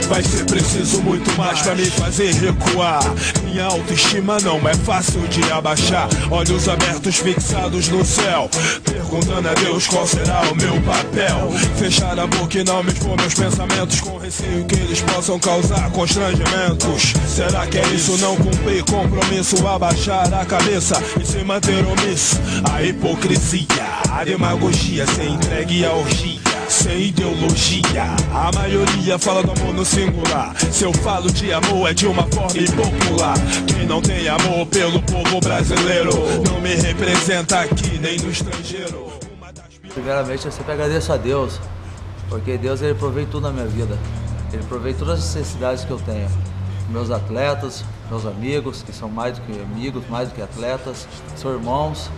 vai ser preciso muito mais pra me fazer recuar. Minha autoestima não é fácil de abaixar. Olhos abertos fixados no céu, perguntando a Deus qual será o meu papel. Fechar a boca e não me expor meus pensamentos, com receio que eles possam causar constrangimentos. Será que é isso? Não cumprir compromisso, abaixar a cabeça e se manter omisso. A hipocrisia, a demagogia, ser entregue à orgia, sem ideologia. A maioria fala do amor no singular. Se eu falo de amor é de uma forma impopular. Quem não tem amor pelo povo brasileiro não me representa aqui nem no estrangeiro. Primeiramente eu sempre agradeço a Deus, porque Deus ele provê tudo na minha vida. Ele provê todas as necessidades que eu tenho. Meus atletas, meus amigos, que são mais do que amigos, mais do que atletas, são irmãos.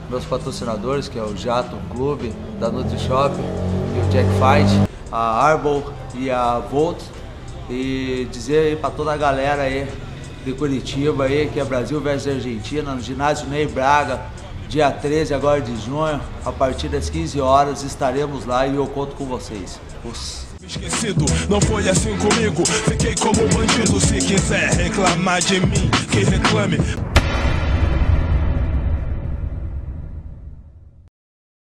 Meus patrocinadores, que é o Jato Clube, da NutriShop e o Jack Fight, a Arbol e a Volt. E dizer aí para toda a galera aí de Curitiba aí, que é Brasil versus Argentina, no ginásio Ney Braga, dia 13 agora de junho, a partir das 15 horas estaremos lá e eu conto com vocês. Esquecido, não foi assim comigo, fiquei como bandido. Se quiser reclamar de mim, que reclame.